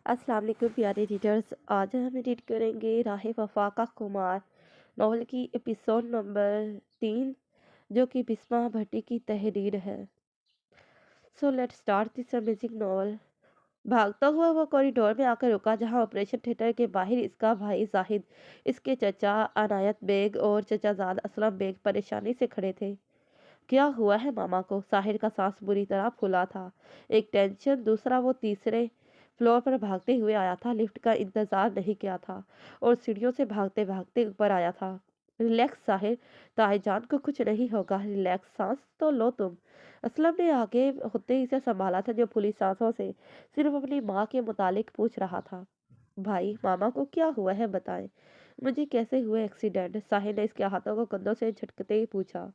अस्सलाम वालेकुम प्यारे रीडर्स। आज हम रीड करेंगे राह वफा का कुमार नॉवल की एपिसोड नंबर 3, जो कि बिस्मा भट्टी की तहरीर है। So let's start this amazing novel. भागता हुआ वो कॉरिडोर में आकर रुका, जहां ऑपरेशन थिएटर के बाहर इसका भाई जाहिद, इसके चचा अनायत बेग और चचाजाद असलम बेग परेशानी से खड़े थे। क्या हुआ है मामा को? साहिर का सांस बुरी तरह फूला था। एक टेंशन, दूसरा वो तीसरे फ्लोर पर भागते हुए आया था, लिफ्ट का इंतजार नहीं किया था और सीढ़ियों से भागते भागते ऊपर आया था। रिलैक्स साहिर, ताईजान को कुछ नहीं होगा, रिलैक्स, सांस तो लो तुम। असलम ने आगे होते ही इसे संभाला था, जो फूली सांसों से सिर्फ अपनी माँ के मुतालिक पूछ रहा था। भाई, मामा को क्या हुआ है बताएं। मुझे कैसे हुए एक्सीडेंट? साहिर ने इसके हाथों को कंधों से झटकते ही पूछा।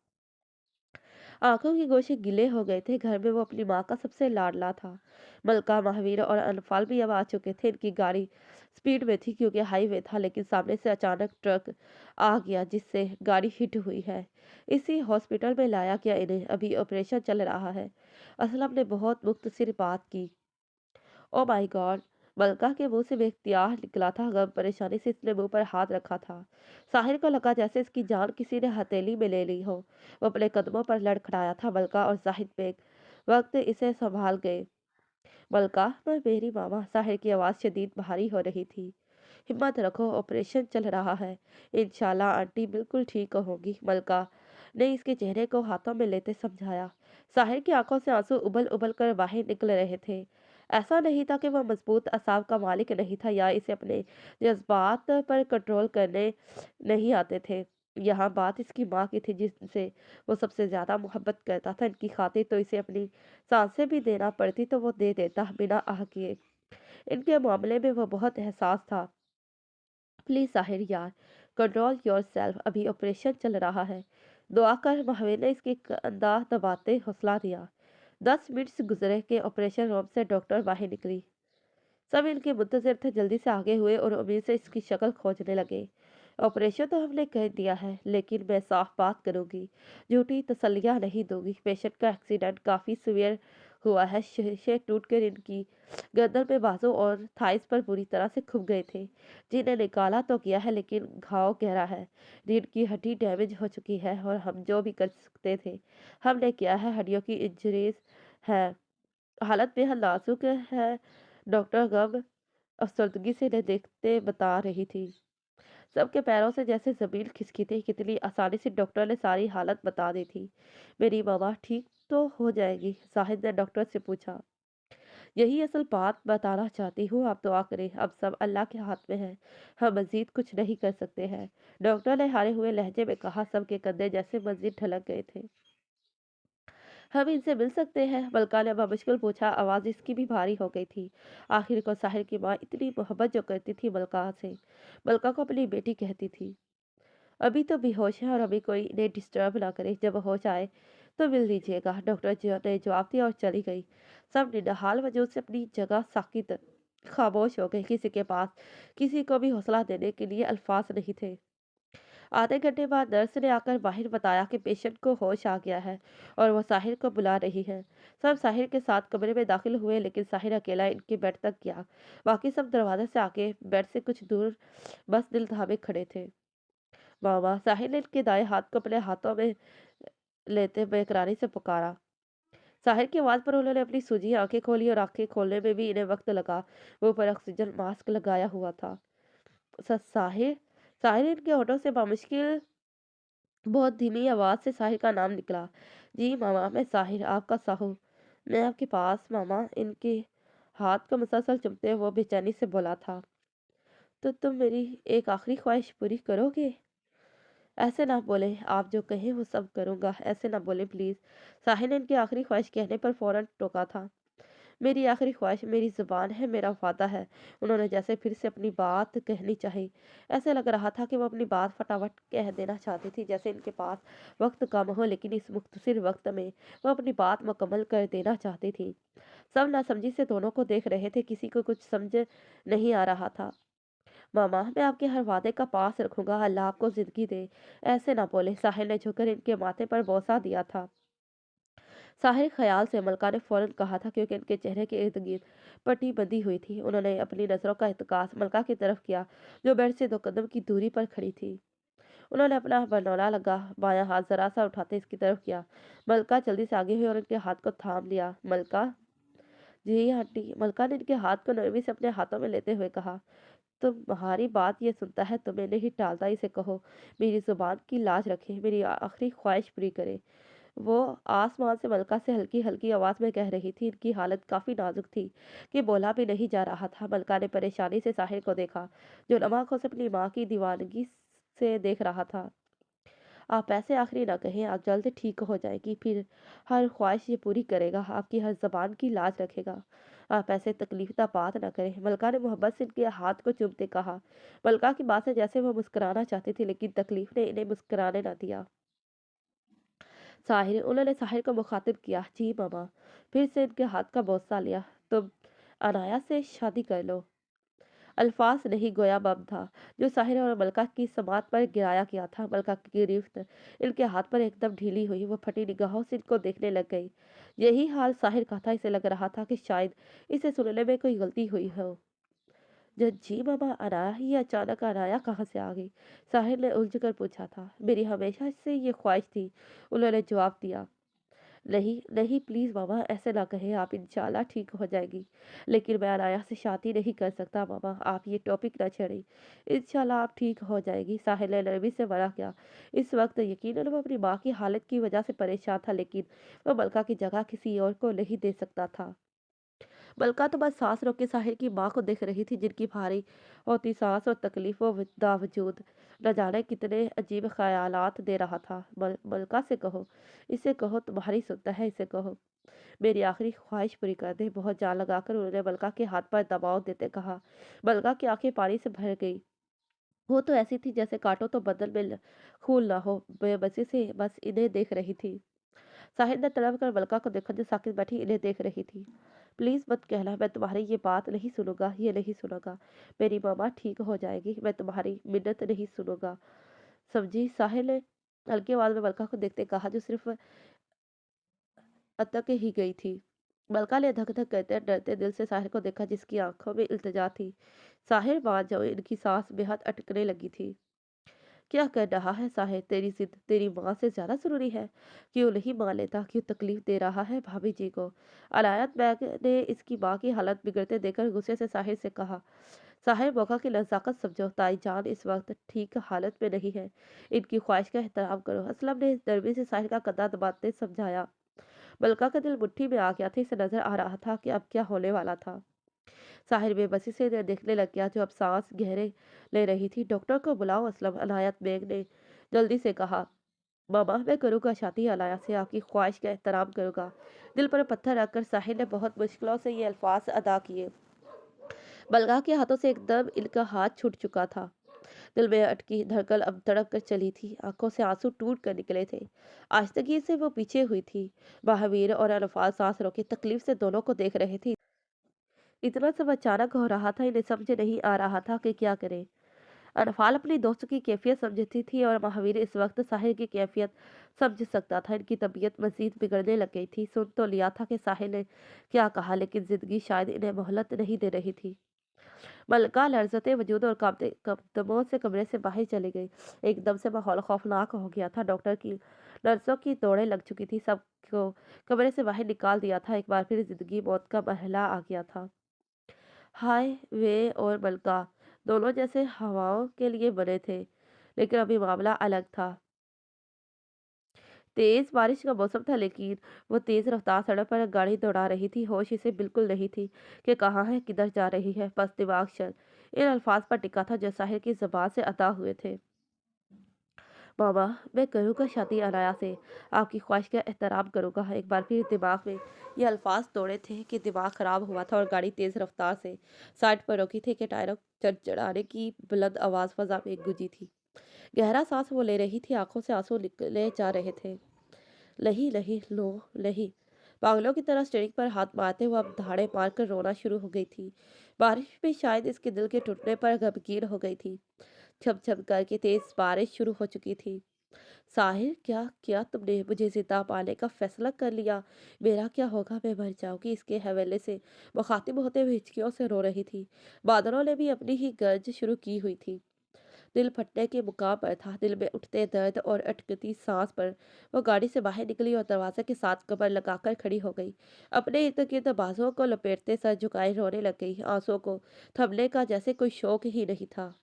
आंखों के गोशे गिले हो गए थे। घर में वो अपनी माँ का सबसे लाडला था। मलका, महावीर और अनफाल भी अब आ चुके थे। इनकी गाड़ी स्पीड में थी क्योंकि हाईवे था, लेकिन सामने से अचानक ट्रक आ गया जिससे गाड़ी हिट हुई है। इसी हॉस्पिटल में लाया गया इन्हें, अभी ऑपरेशन चल रहा है। असलम ने बहुत मुख्तसर बात की। Oh my God! मलका के मुंह से बेख्तियार निकला था। गम परेशानी से इसने मुंह पर हाथ रखा था। साहिर को लगा जैसे इसकी जान किसी ने हथेली में ले ली हो। वो अपने कदमों पर लड़खड़ाया था। मलका और जाहिद बेग वक्त इसे संभाल गए। मलका, मैं मेरी मामा। साहिर की आवाज़ शदीद भारी हो रही थी। हिम्मत रखो, ऑपरेशन चल रहा है। इंशाल्लाह आंटी बिल्कुल ठीक होगी, मलका ने इसके चेहरे को हाथों में लेते समझाया। साहिर की आंखों से आंसू उबल उबल कर बाहर निकल रहे थे। ऐसा नहीं था कि वह मजबूत असाब का मालिक नहीं था या इसे अपने जज्बात पर कंट्रोल करने नहीं आते थे। यहाँ बात इसकी माँ की थी, जिससे वो सबसे ज्यादा मोहब्बत करता था। इनकी खातिर तो इसे अपनी सांसें भी देना पड़ती तो वो दे देता बिना आह किए। इनके मामले में वो बहुत एहसास था। प्लीज साहिर यार, कंट्रोल योर सेल्फ, अभी ऑपरेशन चल रहा है। दुआ कर, महावीर ने इसकी कंधा दबाते हौसला दिया। 10 मिनट से गुजरे के ऑपरेशन रूम से डॉक्टर बाहर निकली। सब इनके मुंतजर थे, जल्दी से आगे हुए और उम्मीद से इसकी शक्ल खोजने लगे। ऑपरेशन तो हमने कर दिया है, लेकिन मैं साफ बात करूंगी, झूठी तसल्लियां नहीं दूंगी। पेशेंट का एक्सीडेंट काफी सीवियर हुआ है। शीशे टूटकर इनकी गर्दन पे, बाजू और थाइस पर बुरी तरह से खुब गए थे। जिन्हें निकाला तो किया है, लेकिन घाव गहरा है। रीढ़ की हड्डी डैमेज हो चुकी है और हम जो भी कर सकते थे हमने किया है। हड्डियों की इंजरीज है, हालत बेहद नाजुक है। डॉक्टर गम अफसरदगी से इन्हें देखते बता रही थी। सबके पैरों से जैसे जमीन खिसकी थी। कितनी आसानी से डॉक्टर ने सारी हालत बता दी थी। मेरी मामा ठीक तो हो जाएगी? साहिद ने डॉक्टर से पूछा। यही असल बात बताना चाहती हूँ, आप दुआ करें, अब सब अल्लाह के हाथ में है। हम मजीद कुछ नहीं कर सकते हैं, डॉक्टर ने हारे हुए लहजे में कहा। सबके कंधे जैसे मजीद ढलक गए थे। हम इनसे मिल सकते हैं? मलका ने मुश्किल पूछा। आवाज इसकी भी भारी हो गई थी। आखिर को साहिर की माँ इतनी मोहब्बत जो करती थी मलका से, मलका को अपनी बेटी कहती थी। अभी तो बेहोश है और अभी कोई इन्हें डिस्टर्ब ना करे, जब होश आए तो मिल लीजिएगा, डॉक्टर जी ने जवाब दिया और चली गई। सब निढाल वजूद से अपनी जगह साकित खामोश हो गए। किसी के पास किसी को भी हौसला देने के लिए अल्फाज नहीं थे। आधे घंटे बाद नर्स ने आकर बाहर बताया कि पेशेंट को होश आ गया है और वो साहिर को बुला रही है। सब साहिर के साथ कमरे में दाखिल हुए, लेकिन साहिर अकेला इनके बेड तक गया। बाकी सब दरवाजे से आके बेड से कुछ दूर बस दिल थामे खड़े थे। मामा, साहिर ने इनके दाएं हाथ को अपने हाथों में लेते बेकरारी से पुकारा। साहिर की आवाज पर उन्होंने अपनी सूजी आंखें खोली और आंखें खोलने में भी इन्हें वक्त लगा। मुंह पर ऑक्सीजन मास्क लगाया हुआ था। साहिर, साहिर इनके होठों से बामुश्किल बहुत धीमी आवाज से साहिर का नाम निकला। जी मामा, मैं साहिर, आपका साहू। मैं आपके पास मामा, इनके हाथ को मुसलसल चुमते वो बेचैनी से बोला था। तो तुम मेरी एक आखिरी ख्वाहिश पूरी करोगे? ऐसे ना बोले, आप जो कहें वो सब करूंगा, ऐसे ना बोले प्लीज। साहिर ने इनकी आखिरी ख्वाहिश कहने पर फौरन टोका था। मेरी आखिरी ख्वाहिश मेरी जुबान है, मेरा वादा है। उन्होंने जैसे फिर से अपनी बात कहनी चाहिए। ऐसे लग रहा था कि वो अपनी बात फटाफट कह देना चाहती थी, जैसे इनके पास वक्त कम हो, लेकिन इस मुख्तसर वक्त में वो अपनी बात मुकम्मल कर देना चाहती थी। सब नासमझी से दोनों को देख रहे थे, किसी को कुछ समझ नहीं आ रहा था। मामा, मैं आपके हर वादे का पास रखूंगा, अल्लाह आपको जिंदगी दे। ऐसे ना बोले, साहिल ने झुककर इनके माथे पर बोसा दिया था। साहिर ख्याल से मलका ने फौरन कहा था, क्योंकि इनके चेहरे के इर्द गिर्द पट्टी बंधी हुई थी। उन्होंने अपनी नजरों का इत्कास मलका की तरफ किया, जो बेड से 2 कदम की दूरी पर खड़ी थी। उन्होंने अपना बरनौला लगा बायां हाथ जरा सा उठाते इसकी तरफ किया। मलका जल्दी से आगे हुई और उनके हाथ को थाम लिया। मलका, जी आंटी। मलका ने इनके हाथ को नरमी से अपने हाथों में लेते हुए कहा, तुम्हारी बात ये सुनता है, तुम्हें नहीं टालता, इसे कहो मेरी जुबान की लाज रखे, मेरी आखिरी ख्वाहिश पूरी करे। वो आसमान से मलका से हल्की हल्की आवाज में कह रही थी। इनकी हालत काफी नाजुक थी कि बोला भी नहीं जा रहा था। मलका ने परेशानी से साहिर को देखा, जो नम आंखों से अपनी माँ की दीवानगी से देख रहा था। आप ऐसे आखिरी ना कहें, आप जल्द ठीक हो जाएगी, फिर हर ख्वाहिश ये पूरी करेगा, आपकी हर जबान की लाज रखेगा। आप ऐसे तकलीफदा बात ना करें, मलका ने मोहब्बत से इनके हाथ को चूमते कहा। मलका की बात से जैसे वो मुस्कुराना चाहती थी, लेकिन तकलीफ ने इन्हें मुस्कुराने ना दिया। उन्होंने साहिर को मुखातिब किया, जी मामा। फिर से इनके हाथ का बोसा लिया। तुम अनाया से शादी कर लो। अल्फाज नहीं, गोया बम था जो साहिर और मलका की समात पर गिराया गया था। मलका की गिरफ्त इनके हाथ पर एकदम ढीली हुई। वो फटी निगाहों से इनको देखने लग गई। यही हाल साहिर का था। इसे लग रहा था कि शायद इसे सुनने में कोई गलती हुई हो। जब जी मामा, अनाया ही अचानक अनाया कहाँ से आ गई? साहिर ने उलझ कर पूछा था। मेरी हमेशा से ये ख्वाहिश थी, उन्होंने जवाब दिया। नहीं नहीं, प्लीज़ मामा, ऐसे ना कहें, आप इंशाल्लाह ठीक हो जाएगी। लेकिन मैं अनाया से शादी नहीं कर सकता मामा, आप ये टॉपिक ना छेड़ें। इंशाल्लाह आप ठीक हो जाएगी, साहिल ने नरमी से मना किया। इस वक्त यकीनन वो अपनी माँ की हालत की वजह से परेशान था, लेकिन वो मलका की जगह किसी और को नहीं दे सकता था। मलका तो बस सांस रोके साहिल की माँ को देख रही थी, जिनकी भारी होती सांस और तकलीफों बावजूद न जाने कितने अजीब ख्यालात दे रहा था। मलका से कहो, इसे कहो, तुम्हारी सुनता है, इसे कहो मेरी आखिरी ख्वाहिश पूरी कर दे। बहुत जान लगाकर उन्होंने मलका के हाथ पर दबाव देते कहा। मलका की आंखें पानी से भर गई। वो तो ऐसी थी जैसे काटो तो बदल में खून ना हो, बेबसी से बस इन्हें देख रही थी। साहिद ने तड़प कर मलका को देखा, जो साकित बैठी इन्हें देख रही थी। प्लीज मत कहना, मैं तुम्हारी ये बात नहीं सुनूंगा, ये नहीं सुनूंगा। मेरी मामा ठीक हो जाएगी, मैं तुम्हारी मिन्नत नहीं सुनूंगा, समझी? साहिल ने हल्की आवाज में मलका को देखते कहा, जो सिर्फ अतक ही गई थी। मलका ने धक धक करते डरते दिल से साहिर को देखा, जिसकी आंखों में इल्तिजा थी। साहिर मान जाओ, इनकी सांस बेहद अटकने लगी थी। क्या कर रहा है साहिर? तेरी जिद तेरी माँ से ज्यादा जरूरी है? क्यों नहीं मान लेता? क्यों तकलीफ दे रहा है भाभी जी को? अनायत बैग ने इसकी माँ की हालत बिगड़ते देखकर गुस्से से साहिर से कहा। साहिर, मौका की नज़ाकत समझो, ताई जान इस वक्त ठीक हालत में नहीं है, इनकी ख्वाहिश का एहतराम करो। असलम ने नरमी से साहिर का कंधा दबाते समझाया। मलका का दिल मुट्ठी में आ गया था। इसे नजर आ रहा था कि अब क्या होने वाला था। साहिर बेबसी से इन्हें देखने लग गया, जो अब सांस गहरे ले रही थी। डॉक्टर को बुलाओ असलम, अनायत बेग ने जल्दी से कहा। मामा, मैं करूँगा शादी अनाया से, आपकी ख्वाहिश का एहतराम करूँगा। दिल पर पत्थर रखकर साहिर ने बहुत मुश्किलों से ये अल्फाज अदा किए। बलगा के हाथों से एकदम इनका हाथ छूट चुका था। दिल में अटकी धड़कन अब तड़प कर चली थी, आंखों से आंसू टूट कर निकले थे। आश्तगी से वो पीछे हुई थी। महावीर और अल्फाज सांस रोके तकलीफ से दोनों को देख रहे थे। इतना सब अचानक हो रहा था, इन्हें समझ नहीं आ रहा था कि क्या करें। अनफाल अपनी दोस्त की कैफियत समझती थी और महावीर इस वक्त साहिल की कैफियत समझ सकता था। इनकी तबीयत मजीद बिगड़ने लग गई थी। सुन तो लिया था कि साहिल ने क्या कहा, लेकिन जिंदगी शायद इन्हें मोहलत नहीं दे रही थी। मलका लर्जते वजूद और कांपते कदमों से कमरे से बाहर चली गई। एकदम से माहौल खौफनाक हो गया था। डॉक्टर की नर्सों की दौड़ें लग चुकी थी, सबको कमरे से बाहर निकाल दिया था। एक बार फिर जिंदगी मौत का महला आ गया था। हाय, वे और मलका दोनों जैसे हवाओं के लिए बने थे, लेकिन अभी मामला अलग था। तेज बारिश का मौसम था, लेकिन वो तेज रफ्तार सड़क पर गाड़ी दौड़ा रही थी। होश इसे बिल्कुल नहीं थी कि कहाँ है, किधर जा रही है। बस दिमाग चल इन अल्फाज पर टिका था, जो साहिर की जबान से अता हुए थे। मामा, मैं करूँगा शादी अनाया से, आपकी ख्वाहिश का एहतराम करूँगा। एक बार फिर दिमाग में ये अल्फाज दौड़े थे कि दिमाग खराब हुआ था और गाड़ी तेज रफ्तार से साइड पर रोकी थी कि टायरों चढ़चढ़ाने की बुलंद आवाज़ फजा में गूंजी थी। गहरा सांस वो ले रही थी, आंखों से आंसू निकले जा रहे थे। नहीं नहीं, लो नहीं। पागलों की तरह स्टेरिंग पर हाथ मारते हुए अब धाड़े मारकर रोना शुरू हो गई थी। बारिश भी शायद इसके दिल के टूटने पर गमगीन हो गई थी। झमझम करके तेज बारिश शुरू हो चुकी थी। साहिर, क्या किया तुमने? मुझे जिंदा पाने का फैसला कर लिया? मेरा क्या होगा? मैं मर जाऊंगी? इसके हवेले से मुखातिब होते हुए हिचकियों से रो रही थी। बादलों ने भी अपनी ही गर्ज शुरू की हुई थी। दिल फटने के मुकाम पर था। दिल में उठते दर्द और अटकती सांस पर वो गाड़ी से बाहर निकली और दरवाजे के साथ कमर लगाकर खड़ी हो गई। अपने इर्द गिर्द बाजुओं को लपेटते सर झुकाए रोने लग गई। आंसुओं को थमने का जैसे कोई शौक ही नहीं था।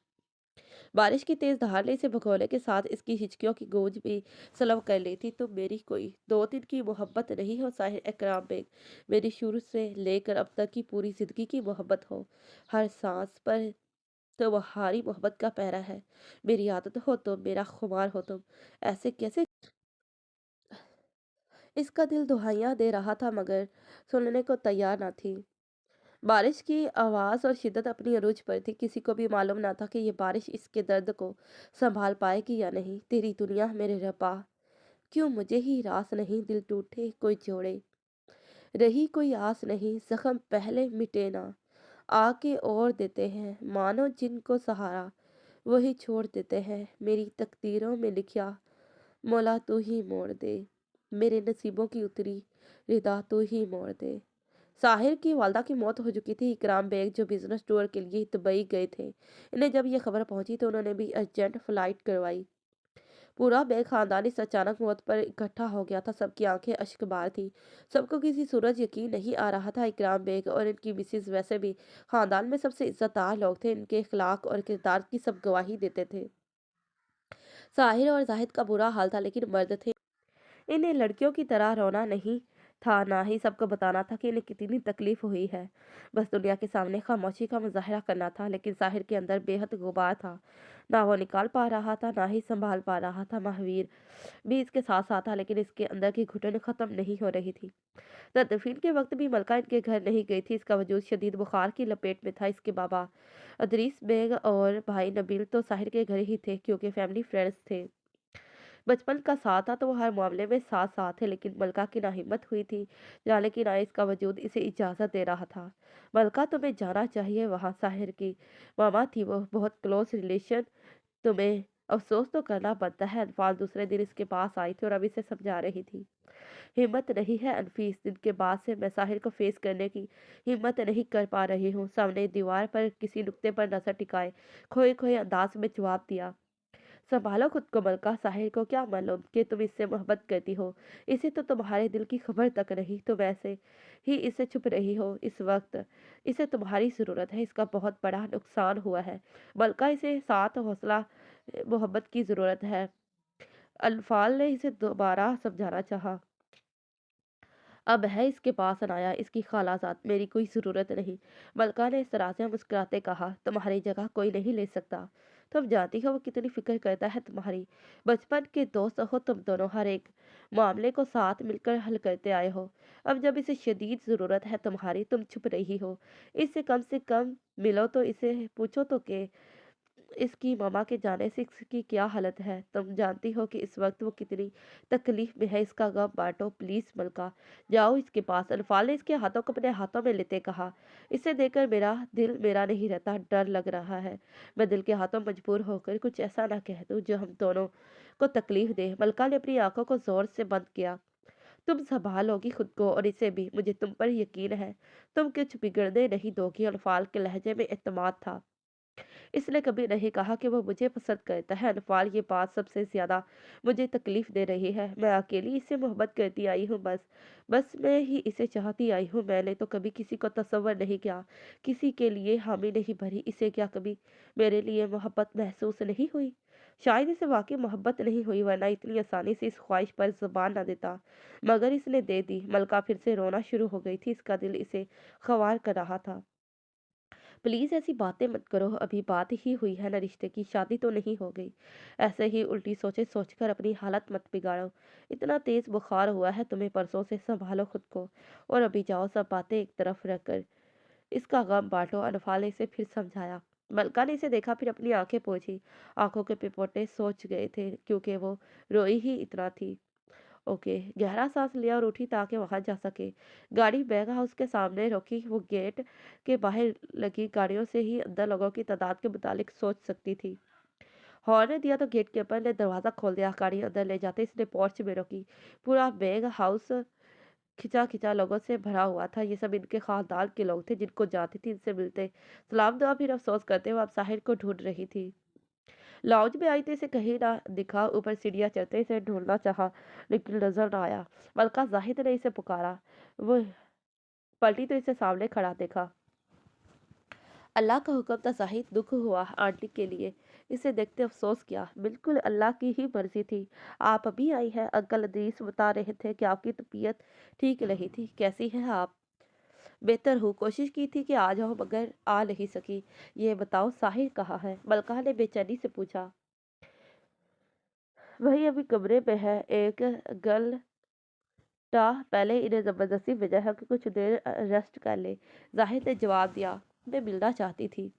बारिश की तेज धार ने इसे भगोने के साथ इसकी हिचकियों की गूंज भी सलब कर ली थी। तुम मेरी कोई 2 दिन की मोहब्बत नहीं हो साहिर एकराम बेग, मेरी शुरू से लेकर अब तक की पूरी जिंदगी की मोहब्बत हो। हर सांस पर तुम्हारी मोहब्बत का पहरा है। मेरी आदत हो तुम, मेरा खुमार हो तुम। ऐसे कैसे? इसका दिल दुहाइयां दे रहा था मगर सुनने को तैयार ना थी। बारिश की आवाज़ और शिद्दत अपनी अरूज पर थी। किसी को भी मालूम ना था कि ये बारिश इसके दर्द को संभाल पाएगी या नहीं। तेरी दुनिया मेरे रब्बा, क्यों मुझे ही रास नहीं? दिल टूटे कोई जोड़े, रही कोई आस नहीं। जख्म पहले मिटे ना, आके और देते हैं। मानो जिनको सहारा वही छोड़ देते हैं। मेरी तकदीरों में लिखा मौला तू ही मोड़ दे, मेरे नसीबों की उतरी रिदा तू ही मोड़ दे। साहिर की वालदा की मौत हो चुकी थी। इकराम बेग जो बिजनेस टूर के लिए दुबई गए थे, इन्हें जब यह खबर पहुंची तो उन्होंने भी अर्जेंट फ्लाइट करवाई। पूरा बेग खानदान इस अचानक मौत पर इकट्ठा हो गया था। सबकी आंखें अश्कबार थी। सबको किसी सूरज यकीन नहीं आ रहा था। इकराम बेग और इनकी मिसेज वैसे भी खानदान में सबसे इज्जतदार लोग थे। इनके इखलाक और किरदार की सब गवाही देते थे। साहिर और जाहिद का बुरा हाल था, लेकिन मर्द थे, इन्हें लड़कियों की तरह रोना नहीं था, ना ही सबको बताना था कि इन्हें कितनी तकलीफ हुई है। बस दुनिया के सामने खामोशी का मुजाहरा करना था। लेकिन साहिर के अंदर बेहद गुबार था। ना वो निकाल पा रहा था, ना ही संभाल पा रहा था। महावीर भी इसके साथ साथ था, लेकिन इसके अंदर की घुटन खत्म नहीं हो रही थी। तदफीन के वक्त भी मलका इनके घर नहीं गई थी। इसका वजूद शदीद बुखार की लपेट में था। इसके बाबा अदरीस बेग और भाई नबील तो साहिर के घर ही थे, क्योंकि फैमिली फ्रेंड्स थे। बचपन का साथ था तो वो हर मामले में साथ साथ है। लेकिन मलका की ना हिम्मत हुई थी जाने की, ना इसका वजूद इसे इजाज़त दे रहा था। मलका, तुम्हें जाना चाहिए वहाँ। साहिर की मामा थी वो, बहुत क्लोज रिलेशन। तुम्हें अफसोस तो करना बनता है। अनफाल दूसरे दिन इसके पास आई थी और अब इसे समझा रही थी। हिम्मत नहीं है अनफी, इस दिन के बाद से मैं साहिर को फेस करने की हिम्मत नहीं कर पा रही हूँ। सामने दीवार पर किसी नुक्ते पर नजर टिकाए खोए खोए अंदाज में जवाब दिया, संभालो खुद को मलका। साहिर को क्या मालूम कि तुम इससे मोहब्बत करती हो। इसे तो तुम्हारे दिल की खबर तक नहीं। तुम ऐसे ही इसे छुप रही हो। इस वक्त इसे तुम्हारी ज़रूरत है। इसका बहुत बड़ा नुकसान हुआ है मलका, इसे साथ हौसला मोहब्बत की ज़रूरत है। अल्फाल ने इसे दोबारा समझाना चाहा। अब है इसके पास अनाया, इसकी खालाजाद, मेरी कोई ज़रूरत नहीं। मलका ने इस तरह से मुस्कुराते कहा, तुम्हारी जगह कोई नहीं ले सकता। तुम जानती हो वो कितनी फिक्र करता है तुम्हारी। बचपन के दोस्त हो तुम दोनों, हर एक मामले को साथ मिलकर हल करते आए हो। अब जब इसे शदीद ज़रूरत है तुम्हारी, तुम छुप रही हो। इससे कम मिलो तो इसे पूछो तो कि इसकी मम्मा के जाने से इसकी क्या हालत है। तुम जानती हो कि इस वक्त वो कितनी तकलीफ में है। इसका गम बांटो प्लीज मलका, जाओ इसके पास। अनफाल ने इसके हाथों को अपने हाथों में लेते कहा, इसे देखकर मेरा दिल मेरा नहीं रहता, डर लग रहा है मैं दिल के हाथों मजबूर होकर कुछ ऐसा ना कह दूं जो हम दोनों को तकलीफ दे। मलका ने अपनी आंखों को जोर से बंद किया। तुम संभालोगी खुद को और इसे भी, मुझे तुम पर यकीन है। तुम कुछ बिगड़ने नहीं दोगी। अनफाल के लहजे में एतमाद था। इसने कभी नहीं कहा कि वो मुझे पसंद करता है। अनफाल, ये बात सबसे ज्यादा मुझे तकलीफ दे रही है। मैं अकेली इससे मोहब्बत करती आई हूँ, बस बस मैं ही इसे चाहती आई हूँ। मैंने तो कभी किसी को तसव्वुर नहीं किया, किसी के लिए हामी नहीं भरी। इसे क्या कभी मेरे लिए मोहब्बत महसूस नहीं हुई? शायद इसे वाकई मोहब्बत नहीं हुई, वरना इतनी आसानी से इस ख्वाहिश पर जुबान न देता। मगर इसने दे दी। मलका फिर से रोना शुरू हो गई थी। इसका दिल इसे ख्वार कर रहा था। प्लीज ऐसी बातें मत करो, अभी बात ही हुई है ना रिश्ते की, शादी तो नहीं हो गई। ऐसे ही उल्टी सोचे सोचकर अपनी हालत मत बिगाड़ो। इतना तेज बुखार हुआ है तुम्हें परसों से, संभालो खुद को। और अभी जाओ, सब बातें एक तरफ रखकर इसका गम बांटो। अनफाल ने इसे फिर समझाया। मलका ने इसे देखा, फिर अपनी आंखें पोंछी। आंखों के पिपोटे सोच गए थे, क्योंकि वो रोई ही इतना थी। ओके, गहरा सांस लिया और उठी ताकि वहां जा सके। गाड़ी बैग हाउस के सामने रोकी। वो गेट के बाहर लगी गाड़ियों से ही अंदर लोगों की तादाद के मुतालिक सोच सकती थी। हॉर्न दिया तो गेट कीपर ने दरवाज़ा खोल दिया। गाड़ी अंदर ले जाते इसने पोर्च में रोकी। पूरा बैग हाउस खिंचा-खिंचा लोगों से भरा हुआ था। ये सब इनके खानदान के लोग थे जिनको जानती थी, इनसे मिलते, सलाम दुआ फिर अफ़सोस करते हुए अब साहिर को ढूँढ रही थी। लॉन्ज में आई तो इसे कहीं ना दिखा। ऊपर सीढ़ियाँ चढ़ते इसे ढूँढना चाहा, लेकिन नज़र ना आया। मलका ज़ाहिद ने इसे पुकारा। वो पलटी तो इसे सामने खड़ा देखा। अल्लाह का हुक्म था ज़ाहिद। दुख हुआ आंटी के लिए। इसे देखते अफ़सोस किया। बिल्कुल अल्लाह की ही मर्ज़ी थी। आप अभी आई हैं? अंकल अदीस बता रहे थे कि आपकी तबीयत ठीक नहीं थी। कैसी हैं आप? बेहतर हूँ। कोशिश की थी कि आ जाओ मगर आ नहीं सकी। ये बताओ साहिर कहाँ है? मलका ने बेचैनी से पूछा। वही अभी कमरे में है। एक गर्ल पहले इन्हें ज़बरदस्ती भेजा है कि कुछ देर रेस्ट कर ले। जाहिद ने जवाब दिया। मैं मिलना चाहती थी।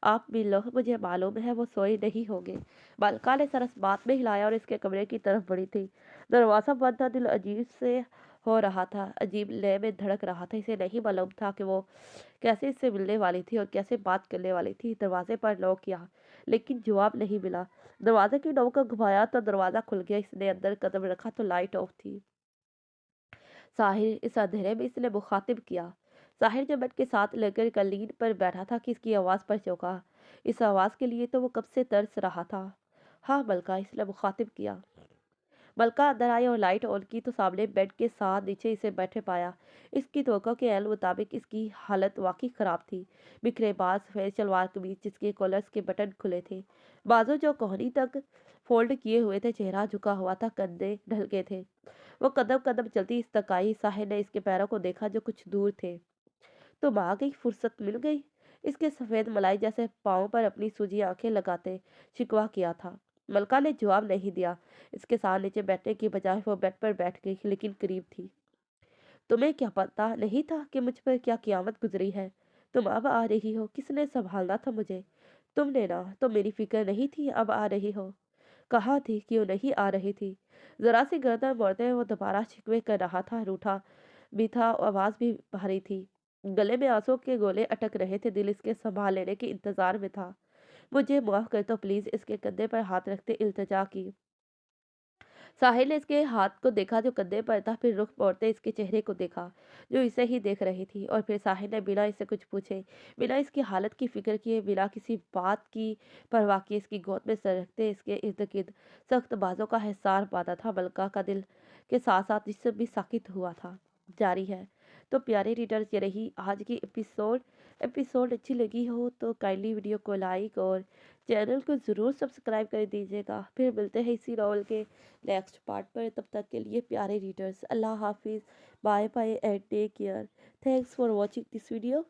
आप मिल लो, मुझे मालूम है वो सोए नहीं होंगे। मलका ने सरस बात में हिलाया और इसके कमरे की तरफ बढ़ी थी। दरवाज़ा बंद था। दिल अजीब से हो रहा था, अजीब लय में धड़क रहा था। इसे नहीं मालूम था कि वो कैसे इससे मिलने वाली थी और कैसे बात करने वाली थी। दरवाजे पर नॉक किया, लेकिन जवाब नहीं मिला। दरवाजे की नोक को घुमाया तो दरवाज़ा खुल गया। इसने अंदर कदम रखा तो लाइट ऑफ थी। साहिर, इस अंधेरे में इसने मुखातिब किया। साहिर जो बेड के साथ लेकर कलीन पर बैठा था कि इसकी आवाज़ पर चौंका। इस आवाज़ के लिए तो वो कब से तरस रहा था। हाँ मलका, इसने मुखातिब किया। मलका अंदर आई और लाइट ऑन की तो सामने बेड के साथ नीचे इसे बैठे पाया। इसकी तवक्को के एल मुताबिक इसकी हालत वाकई ख़राब थी। बिखरे बाल, सफ़ेद सलवार कमीज जिसके कॉलर्स के बटन खुले थे, बाजू जो कोहनी तक फोल्ड किए हुए थे, चेहरा झुका हुआ था, कंधे ढलके थे। वो कदम कदम चलती इस तक आई। साहिर ने इसके पैरों को देखा जो कुछ दूर थे। तुम आ गई, फुर्सत मिल गई। इसके सफ़ेद मलाई जैसे पाँव पर अपनी सूजी आंखें लगाते शिकवा किया था। मलका ने जवाब नहीं दिया। इसके साथ नीचे बैठने की बजाय वो बेड पर बैठ गई, लेकिन करीब थी। तुम्हें क्या पता नहीं था कि मुझ पर क्या क़यामत गुजरी है? तुम अब आ रही हो। किसने संभालना था मुझे? तुमने ना। तो मेरी फिक्र नहीं थी अब आ रही हो? कहाँ थी? क्यों नहीं आ रही थी? जरा सी गर्दन मोड़ते हुए वो दोबारा शिकवे कर रहा था। रूठा भी था, आवाज़ भी भारी थी। गले में आंसू के गोले अटक रहे थे। दिल इसके संभाल लेने के इंतजार में था। मुझे माफ़ कर दो प्लीज़, इसके कंधे पर हाथ रखते इल्तिजा की। साहिल ने इसके हाथ को देखा जो कंधे पर था, फिर रुख मोड़ते इसके चेहरे को देखा जो इसे ही देख रही थी, और फिर साहिल ने बिना इससे कुछ पूछे, बिना इसकी हालत की फिक्र किए, बिना किसी बात की परवाह किए इसकी गोद में सरकते इसके इर्द गिर्द सख्त बाजों का हिसार बांधा था। मलका का दिल के साथ साथ जिससे भी साकित हुआ था। जारी है। तो प्यारे रीडर्स, ये रही आज की एपिसोड। एपिसोड अच्छी लगी हो तो काइंडली वीडियो को लाइक और चैनल को ज़रूर सब्सक्राइब कर दीजिएगा। फिर मिलते हैं इसी नॉवल के नेक्स्ट पार्ट पर। तब तक के लिए प्यारे रीडर्स, अल्लाह हाफिज़, bye bye and take care. Thanks for watching this video.